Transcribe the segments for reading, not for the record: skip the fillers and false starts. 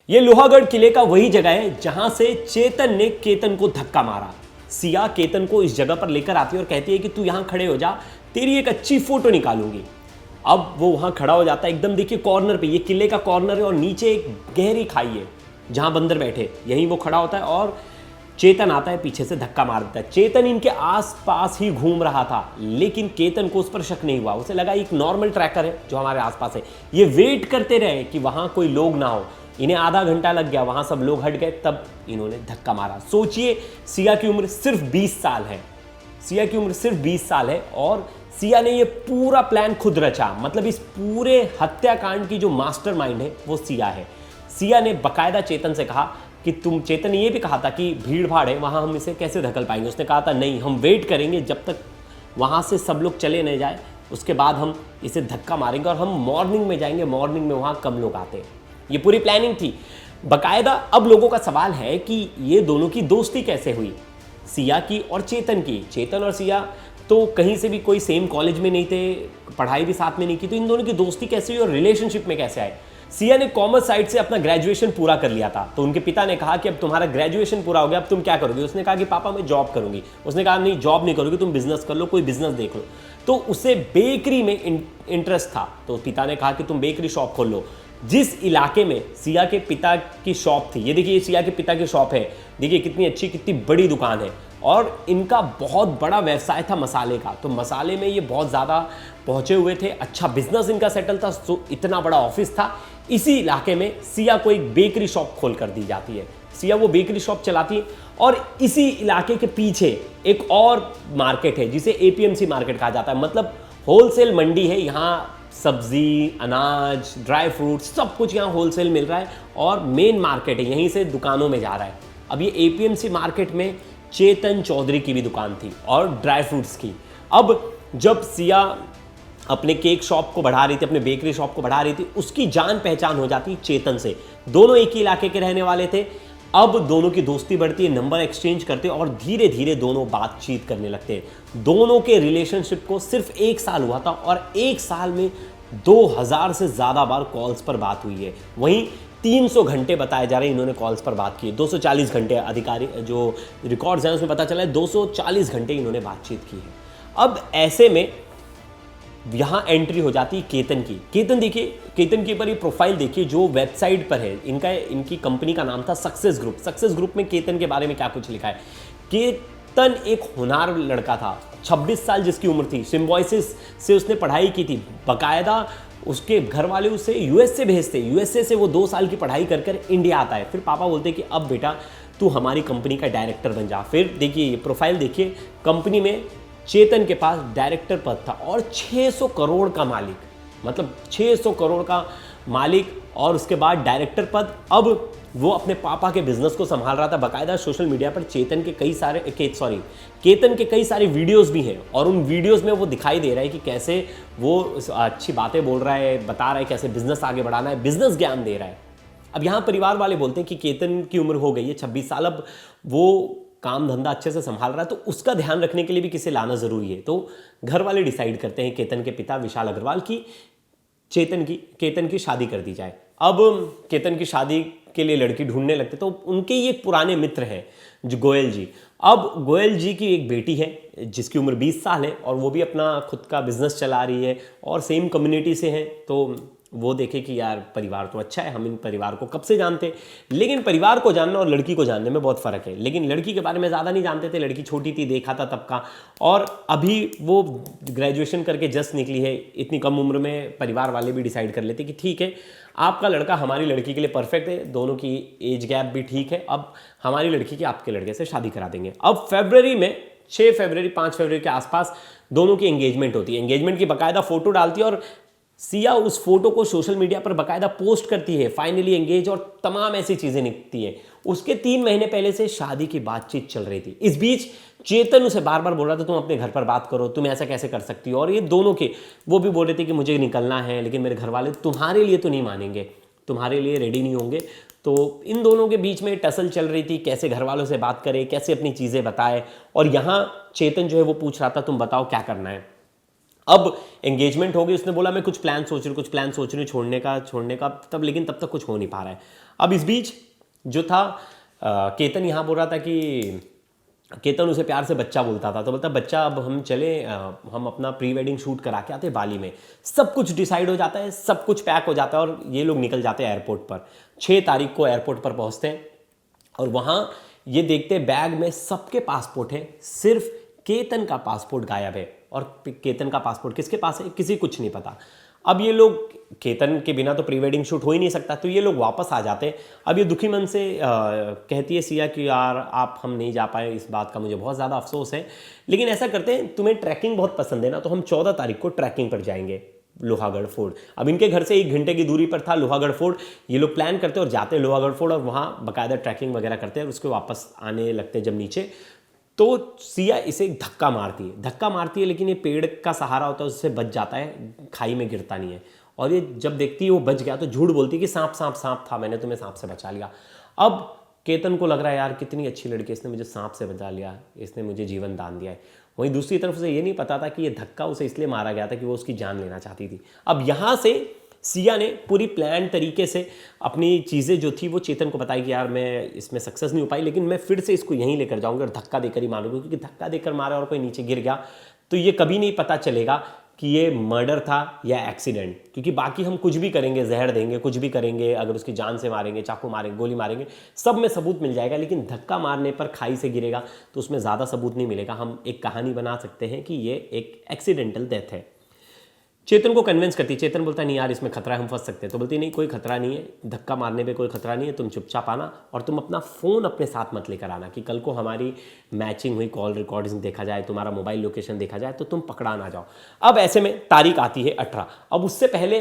ये लोहागढ़ किले का वही जगह है जहां से चेतन ने केतन को धक्का मारा। सिया केतन को इस जगह पर लेकर आती है और कहती है कि तू यहां खड़े हो जा, तेरी एक अच्छी फोटो निकालूंगी। अब वो वहां खड़ा हो जाता है, एकदम देखिए कॉर्नर पे, ये किले का कॉर्नर है और नीचे एक गहरी खाई है जहां बंदर बैठे, यहीं वो खड़ा होता है और चेतन आता है, पीछे से धक्का मार देता है। चेतन इनके आसपास ही घूम रहा था, लेकिन केतन को उस पर शक नहीं हुआ। उसे लगा एक नॉर्मल ट्रैकर है जो हमारे आसपास है। ये वेट करते रहे कि वहां कोई लोग ना हो। इन्हें आधा घंटा लग गया, वहां सब लोग हट गए, तब इन्होंने धक्का मारा। सोचिए, सिया की उम्र सिर्फ 20 साल है। सिया की उम्र सिर्फ 20 साल है और सिया ने ये पूरा प्लान खुद रचा। मतलब इस पूरे हत्याकांड की जो मास्टरमाइंड है वो सिया है। सिया ने बकायदा चेतन से कहा कि चेतन ने ये भी कहा था कि भीड़ भाड़ है, वहाँ हम इसे कैसे धकल पाएंगे। उसने कहा था नहीं, हम वेट करेंगे जब तक वहाँ से सब लोग चले नहीं जाए, उसके बाद हम इसे धक्का मारेंगे और हम मॉर्निंग में जाएंगे, मॉर्निंग में वहाँ कम लोग आते हैं। ये पूरी प्लानिंग थी बकायदा। अब लोगों का सवाल है कि ये दोनों की दोस्ती कैसे हुई, सिया की और चेतन की। चेतन और सिया तो कहीं से भी कोई सेम कॉलेज में नहीं थे, पढ़ाई भी साथ में नहीं की, तो इन दोनों की दोस्ती कैसे हुई और रिलेशनशिप में कैसे आए। सिया ने कॉमर्स साइड से अपना ग्रेजुएशन पूरा कर लिया था, तो उनके पिता ने कहा कि अब तुम्हारा ग्रेजुएशन पूरा हो गया, अब तुम क्या करोगे। उसने कहा कि पापा मैं जॉब करूंगी। उसने कहा नहीं, जॉब नहीं करोगे, तुम बिजनेस कर लो, कोई बिजनेस देख लो। तो उसे बेकरी में इंटरेस्ट था, तो पिता ने कहा कि तुम बेकरी शॉप खोल लो। जिस इलाके में सिया के पिता की शॉप थी, ये देखिए सिया के पिता की शॉप है, देखिए कितनी अच्छी कितनी बड़ी दुकान है, और इनका बहुत बड़ा व्यवसाय था मसाले का। तो मसाले में ये बहुत ज़्यादा पहुंचे हुए थे, अच्छा बिजनेस इनका सेटल था, तो इतना बड़ा ऑफिस था। इसी इलाके में सिया को एक बेकरी शॉप खोल कर दी जाती है। सिया वो बेकरी शॉप चलाती है और इसी इलाके के पीछे एक और मार्केट है जिसे एपीएमसी मार्केट कहा जाता है। मतलब होलसेल मंडी है, यहाँ सब्जी, अनाज, ड्राई फ्रूट सब कुछ यहाँ होलसेल मिल रहा है और मेन मार्केट है, यहीं से दुकानों में जा रहा है। अब ये एपीएमसी मार्केट में चेतन चौधरी की भी दुकान थी और ड्राई फ्रूट्स की। अब जब सिया अपने केक शॉप को बढ़ा रही थी, अपने बेकरी शॉप को बढ़ा रही थी, उसकी जान पहचान हो जाती चेतन से। दोनों एक ही इलाके के रहने वाले थे। अब दोनों की दोस्ती बढ़ती है, नंबर एक्सचेंज करते और धीरे धीरे दोनों बातचीत करने लगते हैं। दोनों के रिलेशनशिप को सिर्फ 1 साल हुआ था और 1 साल में 2000 से ज़्यादा बार कॉल्स पर बात हुई है। वहीं 300 घंटे बताए जा रहे हैं इन्होंने कॉल्स पर बात की है। 240 घंटे अधिकारी जो रिकॉर्ड्स हैं उसमें पता चला है 240 घंटे इन्होंने बातचीत की है। अब ऐसे में यहाँ एंट्री हो जाती है केतन की। केतन देखिए, केतन के ऊपर ये प्रोफाइल देखिए जो वेबसाइट पर है। इनकी कंपनी का नाम था सक्सेस ग्रुप। सक्सेस ग्रुप में केतन के बारे में क्या कुछ लिखा है। केतन एक होनहार लड़का था, 26 साल जिसकी उम्र थी, सिम्बॉयसिस से उसने पढ़ाई की थी। बाकायदा उसके घर वाले उसे यूएस से भेजते, यूएसए से वो 2 साल की पढ़ाई कर कर इंडिया आता है। फिर पापा बोलते कि अब बेटा तू हमारी कंपनी का डायरेक्टर बन जा। फिर देखिए ये प्रोफाइल देखिए, कंपनी में चेतन के पास डायरेक्टर पद था और 600 करोड़ का मालिक, मतलब 600 करोड़ का मालिक और उसके बाद डायरेक्टर पद। अब वो अपने पापा के बिजनेस को संभाल रहा था। बाकायदा सोशल मीडिया पर केतन के कई सारे वीडियोस भी हैं और उन वीडियोस में वो दिखाई दे रहा है कि कैसे वो अच्छी बातें बोल रहा है, बता रहा है कैसे बिजनेस आगे बढ़ाना है, बिजनेस ज्ञान दे रहा है। अब यहाँ परिवार वाले बोलते हैं कि केतन की उम्र हो गई है 26 साल, अब वो काम धंधा अच्छे से संभाल रहा है, तो उसका ध्यान रखने के लिए भी किसे लाना जरूरी है। तो घर वाले डिसाइड करते हैं केतन के पिता विशाल अग्रवाल की केतन की शादी कर दी जाए। अब केतन की शादी के लिए लड़की ढूंढने लगते, तो उनके ये पुराने मित्र हैं जो गोयल जी। अब गोयल जी की एक बेटी है जिसकी उम्र 20 साल है और वो भी अपना खुद का बिजनेस चला रही है और सेम कम्युनिटी से हैं। तो वो देखे कि यार परिवार तो अच्छा है, हम इन परिवार को कब से जानते हैं। लेकिन परिवार को जानना और लड़की को जानने में बहुत फ़र्क है। लेकिन लड़की के बारे में ज़्यादा नहीं जानते थे, लड़की छोटी थी, देखा था तब का, और अभी वो ग्रेजुएशन करके जस्ट निकली है। इतनी कम उम्र में परिवार वाले भी डिसाइड कर लेते कि ठीक है, आपका लड़का हमारी लड़की के लिए परफेक्ट है, दोनों की एज गैप भी ठीक है, अब हमारी लड़की की आपके लड़के से शादी करा देंगे। अब फरवरी में 6 फरवरी 5 फरवरी के आसपास दोनों की एंगेजमेंट होती है। एंगेजमेंट की बाकायदा फोटो डालती है और सिया उस फोटो को सोशल मीडिया पर बाकायदा पोस्ट करती है, फाइनली एंगेज, और तमाम ऐसी चीजें निकलती हैं। उसके 3 महीने पहले से शादी की बातचीत चल रही थी। इस बीच चेतन उसे बार बार बोल रहा था तुम अपने घर पर बात करो, तुम ऐसा कैसे कर सकती हो। और ये दोनों के, वो भी बोल रहे थे कि मुझे निकलना है लेकिन मेरे घर वाले तुम्हारे लिए तो नहीं मानेंगे, तुम्हारे लिए रेडी नहीं होंगे। तो इन दोनों के बीच में टसल चल रही थी, कैसे घर वालों से बात करे, कैसे अपनी चीज़ें बताए। और यहाँ चेतन जो है वो पूछ रहा था तुम बताओ क्या करना है। अब एंगेजमेंट हो गई, उसने बोला मैं कुछ प्लान सोच रही हूँ छोड़ने का, तब तक कुछ हो नहीं पा रहा है। अब इस बीच जो था केतन यहाँ बोल रहा था कि केतन उसे प्यार से बच्चा बोलता था, तो बोलता बच्चा अब हम चले, हम अपना प्री वेडिंग शूट करा के आते बाली में। सब कुछ डिसाइड हो जाता है, सब कुछ पैक हो जाता है और ये लोग निकल जाते हैं एयरपोर्ट पर। 6 तारीख को एयरपोर्ट पर पहुंचते हैं और वहाँ ये देखते हैं बैग में सबके पासपोर्ट है, सिर्फ केतन का पासपोर्ट गायब है। और केतन का पासपोर्ट किसके पास है, किसी कुछ नहीं पता। अब ये लोग, केतन के बिना तो प्री वेडिंग शूट हो ही नहीं सकता, तो ये लोग वापस आ जाते हैं। अब ये दुखी मन से कहती है सिया कि यार आप हम नहीं जा पाए, इस बात का मुझे बहुत ज़्यादा अफसोस है, लेकिन ऐसा करते हैं तुम्हें ट्रैकिंग बहुत पसंद है ना, तो हम 14 तारीख को ट्रैकिंग पर जाएंगे लोहागढ़ फोर्ट। अब इनके घर से 1 घंटे की दूरी पर था लोहागढ़ फोर्ट। ये लोग प्लान करते हैं और जाते हैं लोहागढ़ फोर्ट और वहाँ बाकायदा ट्रैकिंग वगैरह करते हैं और उसके वापस आने लगते हैं जब नीचे, तो सिया इसे एक धक्का मारती है, लेकिन ये पेड़ का सहारा होता है, उससे बच जाता है, खाई में गिरता नहीं है। और ये जब देखती है वो बच गया तो झूठ बोलती है कि सांप था, मैंने तुम्हें सांप से बचा लिया। अब केतन को लग रहा है यार कितनी अच्छी लड़की, इसने मुझे सांप से बचा लिया, इसने मुझे जीवन दान दिया है। वहीं दूसरी तरफ से ये नहीं पता था कि ये धक्का उसे इसलिए मारा गया था कि वो उसकी जान लेना चाहती थी। अब यहाँ से सिया ने पूरी प्लान तरीके से अपनी चीज़ें जो थी वो चेतन को बताई कि यार मैं इसमें सक्सेस नहीं हो पाई, लेकिन मैं फिर से इसको यहीं लेकर जाऊंगी और धक्का देकर ही मारूंगी, क्योंकि धक्का देकर मारा और कोई नीचे गिर गया तो ये कभी नहीं पता चलेगा कि ये मर्डर था या एक्सीडेंट, क्योंकि बाकी हम कुछ भी करेंगे, जहर देंगे, कुछ भी करेंगे, अगर उसकी जान से मारेंगे, चाकू मारेंगे, गोली मारेंगे, सब में सबूत मिल जाएगा, लेकिन धक्का मारने पर खाई से गिरेगा तो उसमें ज़्यादा सबूत नहीं मिलेगा। हम एक कहानी बना सकते हैं कि ये एक एक्सीडेंटल डेथ है। चेतन को कन्विंस करती है, चेतन बोलता है नहीं यार इसमें खतरा है, हम फंस सकते हैं। तो बोलती नहीं कोई खतरा नहीं है, धक्का मारने पे कोई खतरा नहीं है, तुम चुपचाप आना और तुम अपना फ़ोन अपने साथ मत लेकर आना कि कल को हमारी मैचिंग हुई, कॉल रिकॉर्डिंग देखा जाए, तुम्हारा मोबाइल लोकेशन देखा जाए तो तुम पकड़ा ना जाओ। अब ऐसे में तारीख आती है 18। अब उससे पहले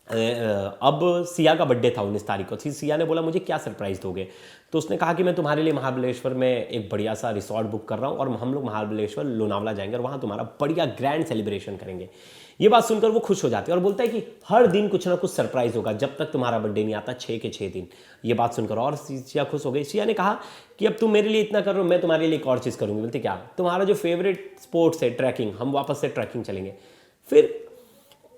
अब सिया का बर्थडे था 19 तारीख को। सिया ने बोला मुझे क्या सरप्राइज दोगे, तो उसने कहा कि मैं तुम्हारे लिए महाबलेश्वर में एक बढ़िया सा रिसॉर्ट बुक कर रहा हूँ और हम लोग महाबलेश्वर लोनावला जाएंगे और वहाँ तुम्हारा बढ़िया ग्रैंड सेलिब्रेशन करेंगे। ये बात सुनकर वो खुश हो जाती है और बोलता है कि हर दिन कुछ ना कुछ सरप्राइज होगा जब तक तुम्हारा बर्थडे नहीं आता, 6 के 6 दिन। ये बात सुनकर और सिया खुश हो गई। सिया ने कहा कि अब तुम मेरे लिए इतना कर रहे हो, मैं तुम्हारे लिए एक और चीज़ करूँगी। बोलते क्या, तुम्हारा जो फेवरेट स्पोर्ट्स है ट्रैकिंग, हम वापस से ट्रैकिंग चलेंगे। फिर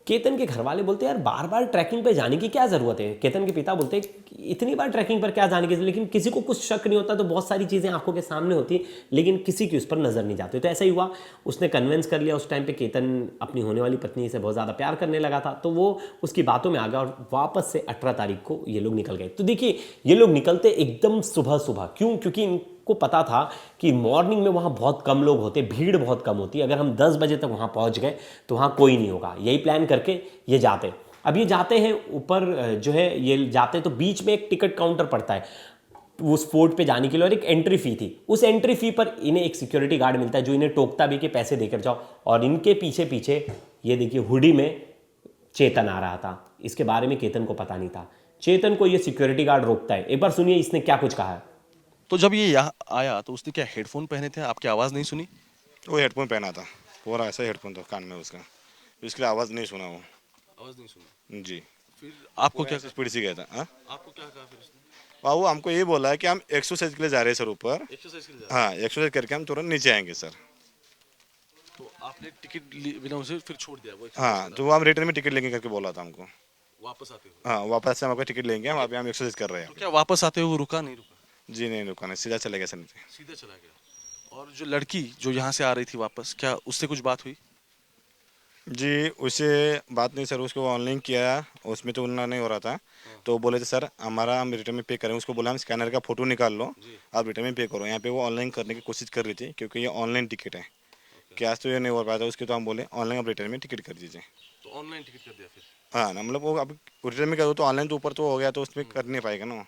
केतन के घर वाले बोलते हैं यार बार बार ट्रैकिंग पे जाने की क्या ज़रूरत है। केतन के पिता बोलते हैं इतनी बार ट्रैकिंग पर क्या जाने की, लेकिन किसी को कुछ शक नहीं होता तो बहुत सारी चीज़ें आंखों के सामने होती लेकिन किसी की उस पर नज़र नहीं जाती। तो ऐसा ही हुआ, उसने कन्विंस कर लिया। उस टाइम पे केतन अपनी होने वाली पत्नी से बहुत ज़्यादा प्यार करने लगा था, तो वो उसकी बातों में आ गया और वापस से 18 तारीख को ये लोग निकल गए। तो देखिए ये लोग निकलते एकदम सुबह सुबह, क्यों, क्योंकि को पता था कि मॉर्निंग में वहाँ बहुत कम लोग होते, भीड़ बहुत कम होती। अगर हम 10 बजे तक वहाँ पहुँच गए तो वहाँ कोई नहीं होगा। यही प्लान करके ये जाते। अब ये जाते हैं ऊपर जो है, ये जाते हैं तो बीच में एक टिकट काउंटर पड़ता है उस फोर्ट पे जाने के लिए और एक एंट्री फी थी। उस एंट्री फी पर इन्हें एक सिक्योरिटी गार्ड मिलता है जो इन्हें टोकता भी कि पैसे देकर जाओ। और इनके पीछे पीछे ये देखिए हुडी में चेतन आ रहा था। इसके बारे में केतन को पता नहीं था। चेतन को ये सिक्योरिटी गार्ड रोकता है। एक बार सुनिए इसने क्या कुछ कहा है। तो जब ये यहाँ आया तो उसने क्या हेडफोन पहने थे, आपकी आवाज़ नहीं सुनी? वो हेडफोन पहना था, पूरा ऐसा हेडफोन था कान में उसका, इसके आवाज़ नहीं सुना वो। आवाज़ नहीं सुनी जी। फिर आपको क्या स्पीड से गया था। हाँ, आपको क्या कहा फिर उसने? वो हमको ये बोला है कि हम एक्सरसाइज के लिए जा रहे हैं सर ऊपर। एक्सरसाइज के लिए हाँ, एक्सरसाइज करके हम तुरंत नीचे आएंगे सर। तो आपने टिकट बिना उसे फिर छोड़ दिया वो? हाँ, तो वो हम रिटर्न में टिकट लेंगे करके बोला था हमको। वापस आते हुए? हाँ, वापस से हम आपका टिकट लेंगे, वहाँ पे हम एक्सरसाइज कर रहे हैं। तो क्या वापस आते हुए वो रुका नहीं? रुका? जी नहीं रुका नहीं, सीधा चले गया सर नीचे। सीधा चला गया। और जो लड़की जो यहाँ से आ रही थी वापस, क्या उससे कुछ बात हुई? जी, उससे बात नहीं सर, उसको ऑनलाइन किया, उसमें तो उतना नहीं हो रहा था। तो बोले थे सर हमारा हम रिटर्न में पे करें। उसको बोला हम स्कैनर का फोटो निकाल लो, आप रिटर्न में पे करो। यहाँ पे वो ऑनलाइन करने की कोशिश कर रही थी क्योंकि ये ऑनलाइन टिकट है। कैश तो ये नहीं हो पाया था उसके, तो हम बोले ऑनलाइन आप रिटर्न में टिकट कर दीजिए। तो ऑनलाइन टिकट कर दिया फिर? हाँ ना, मतलब वो अब रिटर्न में करो तो ऑनलाइन तो ऊपर तो हो गया, तो उसमें कर नहीं पाएगा ना।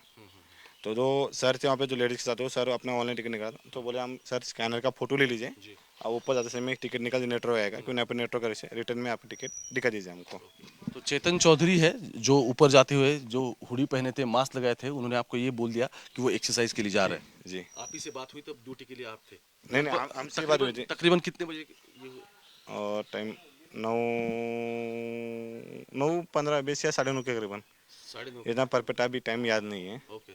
तो जो सर थे वहाँ पे जो लेडीज के साथ वो सर अपना ऑनलाइन टिकट निकाला, तो बोले हम सर स्कैनर का फोटो ले लीजिए, अब ऊपर जाते समय टिकट निकाल नेटवर्क आएगा, क्योंकि यहाँ पे नेटवर्क रिटर्न में आप टिकट दिखा दीजिए हमको। तो चेतन चौधरी है जो ऊपर जाते हुए जो हुडी पहने थे, मास्क लगाए थे, उन्होंने आपको ये बोल दिया कि वो एक्सरसाइज के लिए जा रहे हैं? जी। आप ही से बात हुई तब ड्यूटी के लिए आप थे? नहीं, हमसे बात हुई थी। तकरीबन कितने बजे ये हुआ? और टाइम 9:15 या 9:30 के करीबन, 9:30। इतना परफेक्ट अभी टाइम याद नहीं है। ओके।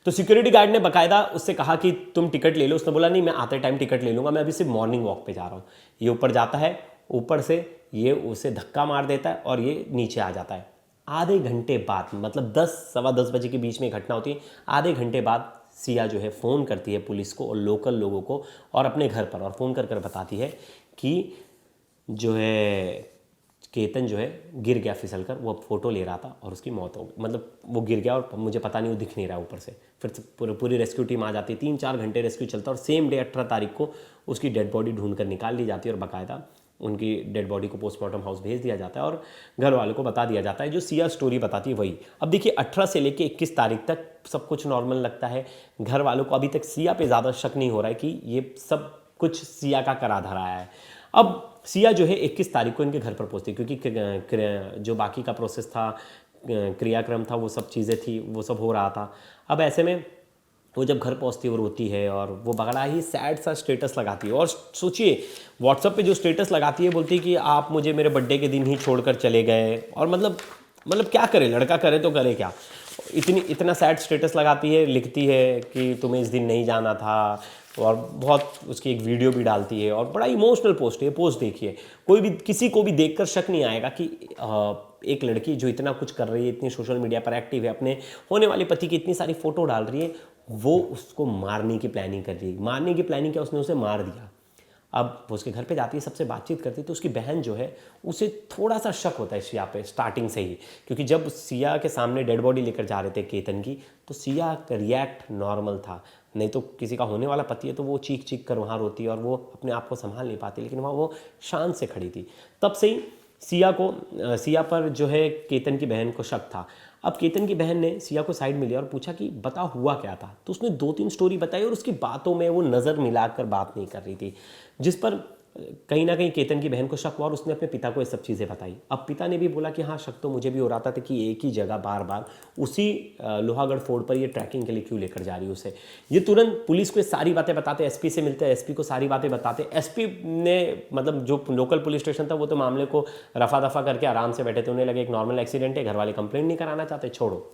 तो सिक्योरिटी गार्ड ने बकायदा उससे कहा कि तुम टिकट ले लो। उसने बोला नहीं मैं आते टाइम टिकट ले लूँगा, मैं अभी सिर्फ मॉर्निंग वॉक पे जा रहा हूँ। ये ऊपर जाता है, ऊपर से ये उसे धक्का मार देता है और ये नीचे आ जाता है। आधे घंटे बाद, मतलब 10 सवा 10 बजे के बीच में घटना होती है, आधे घंटे बाद सिया जो है फ़ोन करती है पुलिस को और लोकल लोगों को और अपने घर पर, और फ़ोन कर कर बताती है कि जो है केतन जो है गिर गया फिसल कर, वो फ़ोटो ले रहा था और उसकी मौत हो गई। मतलब वो गिर गया और मुझे पता नहीं, वो दिख नहीं रहा ऊपर से। फिर पूरी रेस्क्यू टीम आ जाती है, 3-4 घंटे रेस्क्यू चलता है और सेम डे 18 तारीख को उसकी डेड बॉडी ढूंढ कर निकाल ली जाती है और बाकायदा उनकी डेड बॉडी को पोस्टमार्टम हाउस भेज दिया जाता है और घर वालों को बता दिया जाता है। जो सिया स्टोरी बताती है वही। अब देखिए 18 से लेके 21 तारीख तक सब कुछ नॉर्मल लगता है, घर वालों को अभी तक सिया पे ज़्यादा शक नहीं हो रहा है कि ये सब कुछ सिया का करा धरा है। अब सिया जो है 21 तारीख को इनके घर पर पहुंचती है, क्योंकि जो बाकी का प्रोसेस था, क्रियाक्रम था, वो सब चीज़ें थी, वो सब हो रहा था। अब ऐसे में वो जब घर पहुंचती है वो रोती है और वो बड़ा ही सैड सा स्टेटस लगाती है। और सोचिए व्हाट्सएप पे जो स्टेटस लगाती है, बोलती है कि आप मुझे मेरे बर्थडे के दिन ही छोड़कर चले गए। और मतलब क्या करे लड़का, करे तो करे क्या। इतना सैड स्टेटस लगाती है, लिखती है कि तुम्हें इस दिन नहीं जाना था, और बहुत उसकी एक वीडियो भी डालती है और बड़ा इमोशनल पोस्ट है। पोस्ट देखिए, कोई भी किसी को भी देखकर शक नहीं आएगा कि एक लड़की जो इतना कुछ कर रही है, इतनी सोशल मीडिया पर एक्टिव है, अपने होने वाले पति की इतनी सारी फोटो डाल रही है, वो उसको मारने की प्लानिंग कर रही है। मारने की प्लानिंग क्या, उसने उसे मार दिया। अब वो उसके घर पे जाती है, सबसे बातचीत करती है, तो उसकी बहन जो है उसे थोड़ा सा शक होता है सिया पे स्टार्टिंग से ही, क्योंकि जब सिया के सामने डेड बॉडी लेकर जा रहे थे केतन की, तो सिया का रिएक्ट नॉर्मल था। नहीं तो किसी का होने वाला पति है तो वो चीख चीख कर वहाँ रोती है और वो अपने आप को संभाल नहीं पाती, लेकिन वहाँ वो शांत से खड़ी थी। तब से ही सिया पर जो है केतन की बहन को शक था। अब केतन की बहन ने सिया को साइड में लिया और पूछा कि बता हुआ क्या था। तो उसने 2-3 स्टोरी बताई और उसकी बातों में वो नज़र मिलाकर बात नहीं कर रही थी, जिस पर कहीं ना कहीं केतन की बहन को शक हुआ और उसने अपने पिता को ये सब चीज़ें बताई। अब पिता ने भी बोला कि हाँ, शक तो मुझे भी हो रहा था कि एक ही जगह बार बार उसी लोहागढ़ फोर्ट पर ये ट्रैकिंग के लिए क्यों लेकर जा रही है उसे। ये तुरंत पुलिस को ये सारी बातें बताते, एसपी से मिलते हैं, एसपी को सारी बातें बताते। एसपी ने मतलब जो लोकल पुलिस स्टेशन था वो तो मामले को रफा दफा करके आराम से बैठे थे। उन्हें लगे एक नॉर्मल एक्सीडेंट है, घर वाले कंप्लेंट नहीं कराना चाहते, छोड़ो।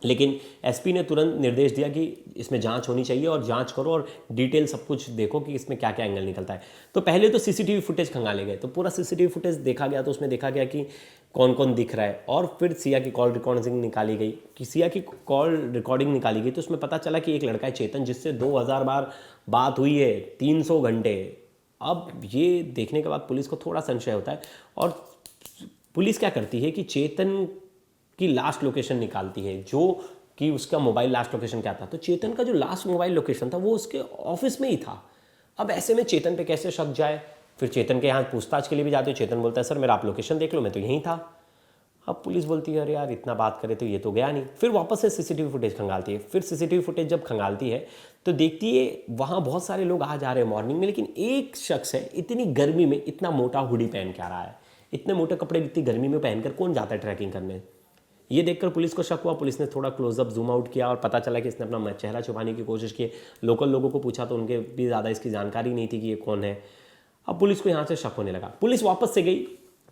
लेकिन एसपी ने तुरंत निर्देश दिया कि इसमें जांच होनी चाहिए और जांच करो और डिटेल सब कुछ देखो कि इसमें क्या क्या एंगल निकलता है। तो पहले तो सीसीटीवी फुटेज खंगाले गए, तो पूरा सीसीटीवी फुटेज देखा गया, तो उसमें देखा गया कि कौन कौन दिख रहा है। और फिर सिया की कॉल रिकॉर्डिंग निकाली गई, कि सिया की कॉल रिकॉर्डिंग निकाली गई, तो उसमें पता चला कि एक लड़का है चेतन, जिससे 2000 बार बात हुई है, 300 घंटे। अब ये देखने के बाद पुलिस को थोड़ा संशय होता है और पुलिस क्या करती है कि चेतन की लास्ट लोकेशन निकालती है, जो कि उसका मोबाइल लास्ट लोकेशन क्या था। तो चेतन का जो लास्ट मोबाइल लोकेशन था वो उसके ऑफिस में ही था। अब ऐसे में चेतन पे कैसे शक जाए। फिर चेतन के यहाँ पूछताछ के लिए भी जाते हो, चेतन बोलता है सर मेरा आप लोकेशन देख लो, मैं तो यहीं था। अब पुलिस बोलती है अरे यार इतना बात करे तो ये तो गया नहीं। फिर वापस से सीसीटीवी फुटेज खंगालती है। फिर सीसीटीवी फुटेज जब खंगालती है तो देखती है वहाँ बहुत सारे लोग आ जा रहे हैं मॉर्निंग में, लेकिन एक शख्स है इतनी गर्मी में इतना मोटा हुडी पहन के आ रहा है। इतने मोटे कपड़े इतनी गर्मी में पहनकर कौन जाता है ट्रैकिंग करने। ये देखकर पुलिस को शक हुआ। पुलिस ने थोड़ा क्लोजअप जूम आउट किया और पता चला कि इसने अपना चेहरा छुपाने की कोशिश की। लोकल लोगों को पूछा तो उनके भी ज़्यादा इसकी जानकारी नहीं थी कि ये कौन है। अब पुलिस को यहाँ से शक होने लगा। पुलिस वापस से गई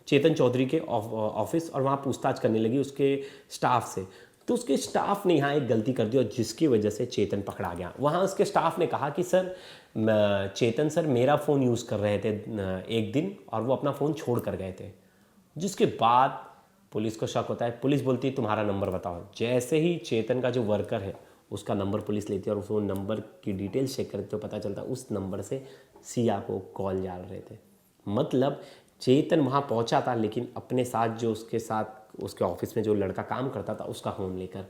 चेतन चौधरी के ऑफिस और वहाँ पूछताछ करने लगी उसके स्टाफ से। तो उसके स्टाफ ने यहाँ एक गलती कर दी और जिसकी वजह से चेतन पकड़ा गया। वहाँ उसके स्टाफ ने कहा कि सर चेतन सर मेरा फ़ोन यूज़ कर रहे थे एक दिन और वो अपना फ़ोन छोड़ कर गए थे। जिसके बाद पुलिस को शक होता है। पुलिस बोलती है तुम्हारा नंबर बताओ। जैसे ही चेतन का जो वर्कर है उसका नंबर पुलिस लेती है और उस नंबर की डिटेल्स चेक करते तो पता चलता है उस नंबर से सिया को कॉल जा रहे थे। मतलब चेतन वहाँ पहुँचा था लेकिन अपने साथ जो उसके ऑफिस में जो लड़का काम करता था उसका फ़ोन लेकर।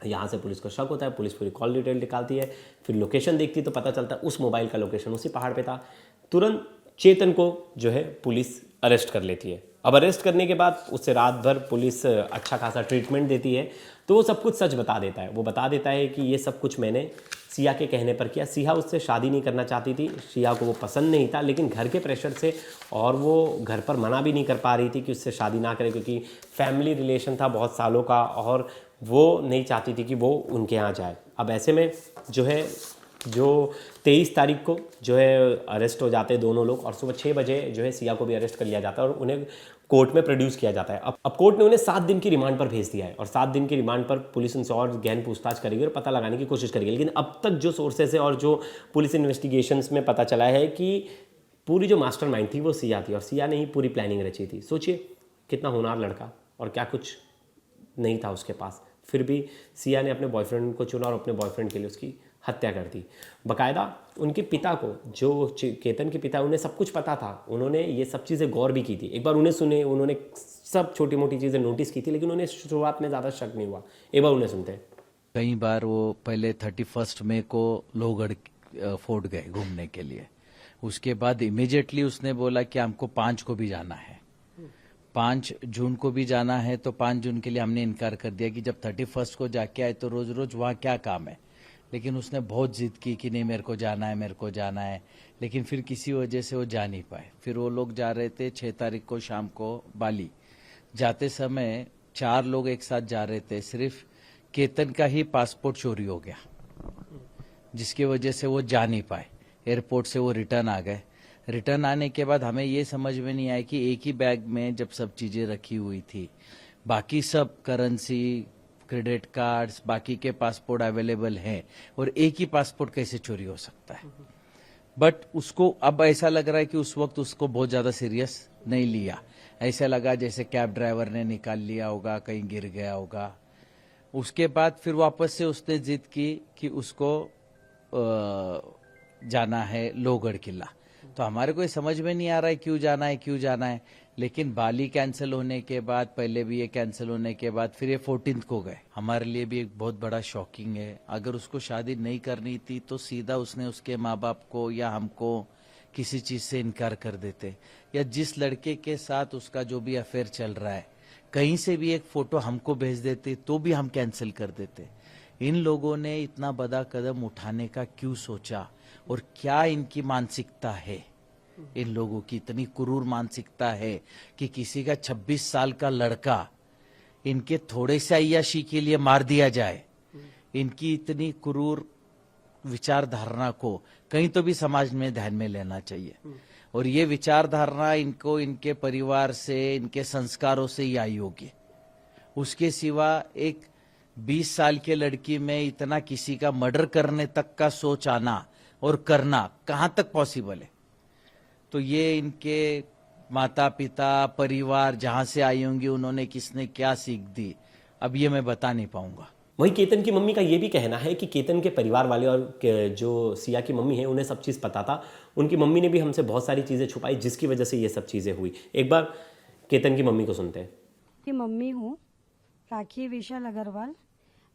यहाँ से पुलिस को शक होता है। पुलिस पूरी कॉल डिटेल निकालती है, फिर लोकेशन देखती है तो पता चलता है उस मोबाइल का लोकेशन उसी पहाड़ पे था। तुरंत चेतन को जो है पुलिस अरेस्ट कर लेती है। अब अरेस्ट करने के बाद उससे रात भर पुलिस अच्छा खासा ट्रीटमेंट देती है, तो वो सब कुछ सच बता देता है। वो बता देता है कि ये सब कुछ मैंने सिया के कहने पर किया। सिया उससे शादी नहीं करना चाहती थी, सिया को वो पसंद नहीं था, लेकिन घर के प्रेशर से और वो घर पर मना भी नहीं कर पा रही थी कि उससे शादी ना करे, क्योंकि फैमिली रिलेशन था बहुत सालों का और वो नहीं चाहती थी कि वो उनके यहाँ जाए। अब ऐसे में जो 23 तारीख को जो है अरेस्ट हो जाते हैं दोनों लोग और सुबह 6 बजे जो है सिया को भी अरेस्ट कर लिया जाता है और उन्हें कोर्ट में प्रोड्यूस किया जाता है। अब कोर्ट ने उन्हें 7 दिन की रिमांड पर भेज दिया है और 7 दिन की रिमांड पर पुलिस उनसे और गहन पूछताछ करेगी और पता लगाने की कोशिश करेगी। लेकिन अब तक जो सोर्सेस है और जो पुलिस इन्वेस्टिगेशंस में पता चला है कि पूरी जो मास्टरमाइंड थी वो सिया थी और सिया ने ही पूरी प्लानिंग रची थी। सोचिए कितना होनहार लड़का और क्या कुछ नहीं था उसके पास, फिर भी सिया ने अपने बॉयफ्रेंड को चुना और अपने बॉयफ्रेंड के लिए उसकी हत्या कर दी। बाकायदा उनके पिता को, जो केतन के पिता, उन्हें सब कुछ पता था, उन्होंने ये सब चीज़ें गौर भी की थी। एक बार उन्होंने सब छोटी मोटी चीज़ें नोटिस की थी, लेकिन उन्हें शुरुआत में ज़्यादा शक नहीं हुआ। एक बार उन्हें सुनते हैं। कई बार वो पहले 31 मई को लोहगढ़ फोर्ट गए घूमने के लिए। उसके बाद इमीडिएटली उसने बोला कि हमको 5 को भी जाना है, 5 जून को भी जाना है। तो 5 जून के लिए हमने इनकार कर दिया कि जब 31 को जाके आए तो रोज रोज वहाँ क्या काम है। लेकिन उसने बहुत जिद की कि नहीं मेरे को जाना है, मेरे को जाना है। लेकिन फिर किसी वजह से वो जा नहीं पाए। फिर वो लोग जा रहे थे 6 तारीख को शाम को बाली। जाते समय 4 लोग एक साथ जा रहे थे, सिर्फ केतन का ही पासपोर्ट चोरी हो गया, जिसकी वजह से वो जा नहीं पाए। एयरपोर्ट से वो रिटर्न आ गए। रिटर्न आने के बाद हमें ये समझ में नहीं आया कि एक ही बैग में जब सब चीजें रखी हुई थी, बाकी सब करेंसी, क्रेडिट कार्ड्स, बाकी के पासपोर्ट अवेलेबल हैं, और एक ही पासपोर्ट कैसे चोरी हो सकता है। बट उसको अब ऐसा लग रहा है कि उस वक्त उसको बहुत ज्यादा सीरियस नहीं लिया। ऐसा लगा जैसे कैब ड्राइवर ने निकाल लिया होगा, कहीं गिर गया होगा। उसके बाद फिर वापस से उसने जिद की कि उसको जाना है लोहगढ़ किला। तो हमारे को ये समझ में नहीं आ रहा है क्यों जाना है। लेकिन बाली कैंसिल होने के बाद, पहले भी ये कैंसिल होने के बाद फिर ये 14 को गए। हमारे लिए भी एक बहुत बड़ा शॉकिंग है। अगर उसको शादी नहीं करनी थी तो सीधा उसने उसके माँ बाप को या हमको किसी चीज से इनकार कर देते, या जिस लड़के के साथ उसका जो भी अफेयर चल रहा है कहीं से भी एक फोटो हमको भेज देते तो भी हम कैंसिल कर देते। इन लोगों ने इतना बड़ा कदम उठाने का क्यों सोचा, और क्या इनकी मानसिकता है। इन लोगों की इतनी क्रूर मानसिकता है कि किसी का 26 साल का लड़का इनके थोड़े से अय्याशी के लिए मार दिया जाए। इनकी इतनी क्रूर विचारधारणा को कहीं तो भी समाज में ध्यान में लेना चाहिए। और ये विचारधारणा इनको इनके परिवार से, इनके संस्कारों से ही आई होगी। उसके सिवा एक 20 साल के लड़की में इतना किसी का मर्डर करने तक का सोच आना और करना कहां तक पॉसिबल है। तो ये इनके माता पिता, परिवार जहां से आई होंगी, उन्होंने किसने क्या सीख दी, अब ये मैं बता नहीं पाऊंगा। वहीं केतन की मम्मी का ये भी कहना है कि केतन के परिवार वाले और जो सिया की मम्मी है उन्हें सब चीज़ पता था। उनकी मम्मी ने भी हमसे बहुत सारी चीज़ें छुपाई, जिसकी वजह से ये सब चीज़ें हुई। एक बार केतन की मम्मी को सुनते हैं। की मम्मी हूँ, राखी विशाल अग्रवाल।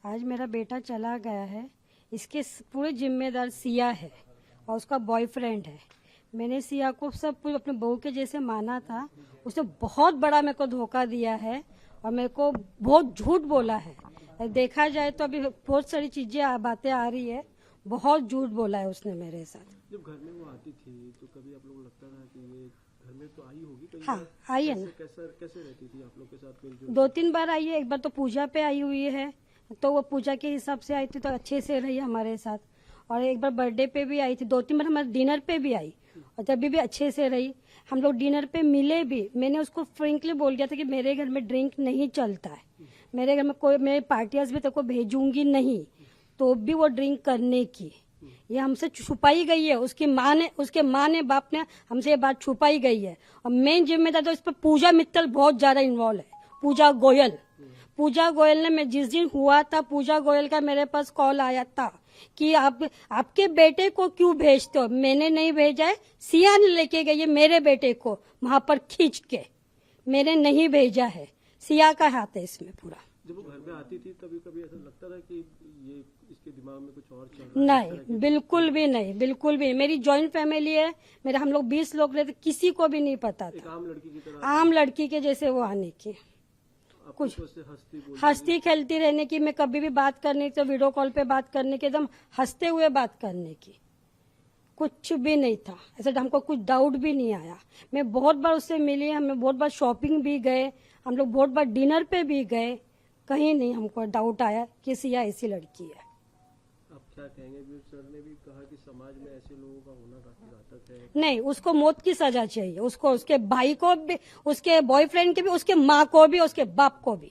आज मेरा बेटा चला गया है, इसके पूरे जिम्मेदार सिया है और उसका बॉयफ्रेंड है। मैंने सिया को सब कुछ अपने बहू के जैसे माना था। उसने बहुत बड़ा मेरे को धोखा दिया है और मेरे को बहुत झूठ बोला है। देखा जाए तो अभी बहुत सारी चीजें बातें आ रही है, बहुत झूठ बोला है उसने मेरे साथ। जब घर में वो आती थी तो कभी आप लोगों को लगता था कि ये घर में तो आई होगी कहीं? हाँ, आई है ना। कैसे रहती थी आप लोग के साथ मिलजुल? 2-3 बार आई है। एक बार तो पूजा पे आई हुई है, तो वो पूजा के हिसाब से आई थी तो अच्छे से रही हमारे साथ। और एक बार बर्थडे पे भी आई थी, 2-3 बार हमारे डिनर पे भी आई और तब भी अच्छे से रही। हम लोग डिनर पे मिले भी। मैंने उसको फ्रेंकली बोल दिया था कि मेरे घर में ड्रिंक नहीं चलता है, मेरे घर में कोई, मैं पार्टियाज भी तेको भेजूंगी नहीं। तो भी वो ड्रिंक करने की ये हमसे छुपाई गई है। उसके माँ ने बाप ने हमसे ये बात छुपाई गई है। और मेन जिम्मेदार तो इस पर पूजा मित्तल बहुत ज्यादा इन्वॉल्व है। पूजा गोयल ने, मैं जिस दिन हुआ था, पूजा गोयल का मेरे पास कॉल आया था कि आपके बेटे को क्यों भेजते हो। मैंने नहीं भेजा है, सिया ने लेके गई है मेरे बेटे को वहां पर खींच के। मैंने नहीं भेजा है, सिया का हाथ है इसमें पूरा। जब वो घर में आती थी तभी कभी ऐसा लगता था कि ये इसके दिमाग में कुछ और चल रहा है? नहीं, बिल्कुल भी नहीं, बिल्कुल भी। मेरी जॉइंट फैमिली है, मेरे हम लोग 20 लोग रहते, किसी को भी नहीं पता था। आम लड़की की तरह आम लड़की के जैसे वो आने की, कुछ हंसती खेलती रहने की। मैं कभी भी बात करने की तो वीडियो कॉल पे बात करने की, एकदम हंसते हुए बात करने की, कुछ भी नहीं था। ऐसे हमको कुछ डाउट भी नहीं आया। मैं बहुत बार उससे मिली, हमें बहुत बार शॉपिंग भी गए, हम लोग बहुत बार डिनर पे भी गए, कहीं नहीं हमको डाउट आया कि सिया ऐसी लड़की है। आप क्या कहेंगे? सर ने भी कहा कि समाज में ऐसे लोगों का होना काफी घातक है। नहीं, उसको मौत की सजा चाहिए, उसको, उसके भाई को भी, उसके बॉयफ्रेंड के भी, उसके माँ को भी, उसके बाप को भी,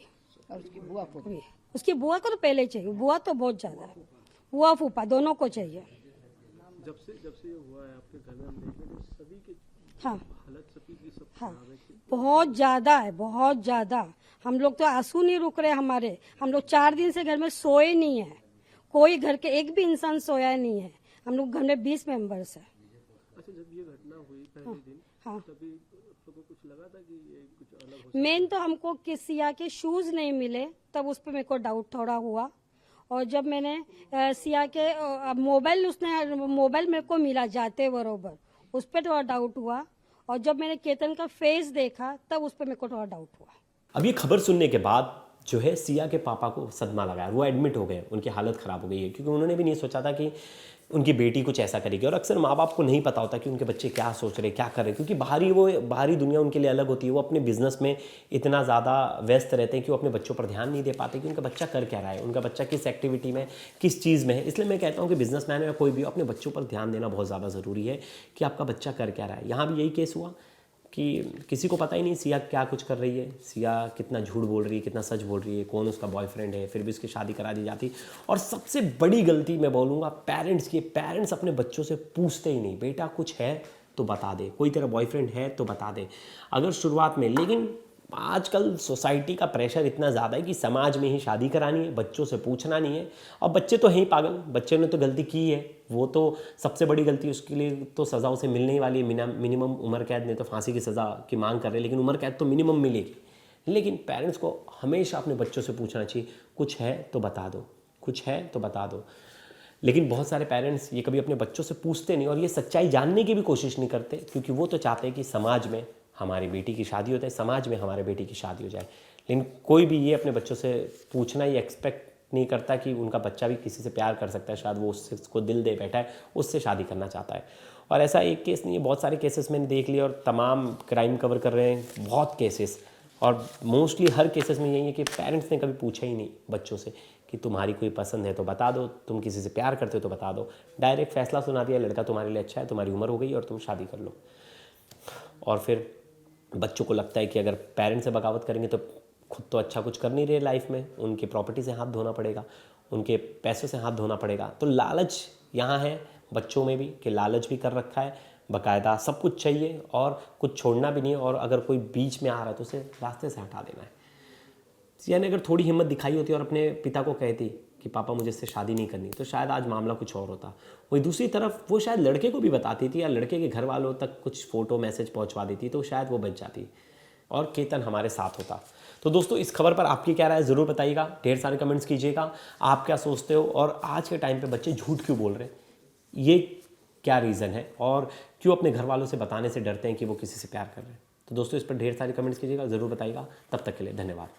और उसकी बुआ को भी। उसकी बुआ को तो पहले चाहिए, बुआ तो बहुत ज्यादा है, बुआ फूफा दोनों को चाहिए। जब से ये हुआ है आपके घर में, हम देख रहे हैं सभी के हाँ, हालत सब कि सब हाँ खराब है? बहुत ज्यादा है, बहुत ज्यादा। हम लोग तो आंसू नहीं रुक रहे हमारे। हम लोग 4 दिन से घर में सोए नहीं है। कोई घर के एक भी इंसान सोया नहीं है। हम लोग घर में 20 मेंबर्स है। अच्छा, जब ये घटना हुई पहले दिन, हाँ तभी आप लोगों को कुछ लगा था कि ये कुछ अलग हो मेन तो हमको सिया के शूज नहीं मिले, तब उस पर मेरे को डाउट थोड़ा हुआ। और जब मैंने सिया के मोबाइल मेरे को मिला जाते बरोबर, उस पर थोड़ा डाउट हुआ। और जब मैंने केतन का फेस देखा, तब उस पर मेरे को थोड़ा डाउट हुआ। अब ये खबर सुनने के बाद जो है सिया के पापा को सदमा लगा, वो एडमिट हो गए, उनकी हालत ख़राब हो गई है, क्योंकि उन्होंने भी नहीं सोचा था कि उनकी बेटी कुछ ऐसा करेगी। और अक्सर माँ बाप को नहीं पता होता कि उनके बच्चे क्या सोच रहे, क्या कर रहे, क्योंकि बाहरी दुनिया उनके लिए अलग होती है। वो अपने बिजनेस में इतना ज़्यादा व्यस्त रहते हैं कि वो अपने बच्चों पर ध्यान नहीं दे पाते कि उनका बच्चा कर क्या रहा है, उनका बच्चा किस एक्टिविटी में, किस चीज़ में है। इसलिए मैं कहता हूँ कि बिजनेसमैन या कोई भी अपने बच्चों पर ध्यान देना बहुत ज़्यादा ज़रूरी है कि आपका बच्चा कर क्या रहा है। यहाँ भी यही केस हुआ कि किसी को पता ही नहीं सिया क्या कुछ कर रही है, सिया कितना झूठ बोल रही है, कितना सच बोल रही है, कौन उसका बॉयफ्रेंड है, फिर भी उसकी शादी करा दी जाती। और सबसे बड़ी गलती मैं बोलूँगा पेरेंट्स की। पेरेंट्स अपने बच्चों से पूछते ही नहीं, बेटा कुछ है तो बता दे, कोई तेरा बॉयफ्रेंड है तो बता दे, अगर शुरुआत में। लेकिन आजकल सोसाइटी का प्रेशर इतना ज़्यादा है कि समाज में ही शादी करानी है, बच्चों से पूछना नहीं है। और बच्चे तो हैं ही पागल, बच्चे ने तो गलती की है, वो तो सबसे बड़ी गलती, उसके लिए तो सज़ा उसे मिलने ही वाली है। मिनिमम उम्र कैद, नहीं तो फांसी की सज़ा की मांग कर रहे हैं, लेकिन उम्र कैद तो मिनिमम मिलेगी। लेकिन पेरेंट्स को हमेशा अपने बच्चों से पूछना चाहिए, कुछ है तो बता दो, कुछ है तो बता दो। लेकिन बहुत सारे पेरेंट्स ये कभी अपने बच्चों से पूछते नहीं और ये सच्चाई जानने की भी कोशिश नहीं करते, क्योंकि वो तो चाहते हैं कि समाज में हमारी बेटी की शादी हो जाए, समाज में हमारे बेटी की शादी हो जाए। लेकिन कोई भी ये अपने बच्चों से पूछना ही एक्सपेक्ट नहीं करता कि उनका बच्चा भी किसी से प्यार कर सकता है, शायद वो उसको दिल दे बैठा है, उससे शादी करना चाहता है। और ऐसा एक केस नहीं है, बहुत सारे केसेस मैंने देख लिए और तमाम क्राइम कवर कर रहे हैं, बहुत केसेस। और मोस्टली हर केसेस में यही है कि पेरेंट्स ने कभी पूछा ही नहीं बच्चों से कि तुम्हारी कोई पसंद है तो बता दो, तुम किसी से प्यार करते हो तो बता दो। डायरेक्ट फैसला सुना दिया, लड़का तुम्हारे लिए अच्छा है, तुम्हारी उम्र हो गई और तुम शादी कर लो। और फिर बच्चों को लगता है कि अगर पेरेंट्स से बगावत करेंगे तो खुद तो अच्छा कुछ कर नहीं रहे लाइफ में, उनकी प्रॉपर्टी से हाथ धोना पड़ेगा, उनके पैसों से हाथ धोना पड़ेगा। तो लालच यहाँ है बच्चों में भी, कि लालच भी कर रखा है, बाकायदा सब कुछ चाहिए और कुछ छोड़ना भी नहीं है। और अगर कोई बीच में आ रहा है तो उसे रास्ते से हटा देना है। सिया ने अगर थोड़ी हिम्मत दिखाई होती और अपने पिता को कहती कि पापा मुझे इससे शादी नहीं करनी, तो शायद आज मामला कुछ और होता। वही दूसरी तरफ वो शायद लड़के को भी बताती थी या लड़के के घर वालों तक कुछ फ़ोटो मैसेज पहुंचवा देती, तो शायद वो बच जाती और केतन हमारे साथ होता। तो दोस्तों इस खबर पर आपकी क्या राय है ज़रूर बताइएगा, ढेर सारे कमेंट्स कीजिएगा। आप क्या सोचते हो और आज के टाइम पे बच्चे झूठ क्यों बोल रहे हैं, ये क्या रीज़न है, और क्यों अपने घर वालों से बताने से डरते हैं कि वो किसी से प्यार कर रहे हैं। तो दोस्तों इस पर ढेर सारे कमेंट्स कीजिएगा, ज़रूर बताइएगा। तब तक के लिए धन्यवाद।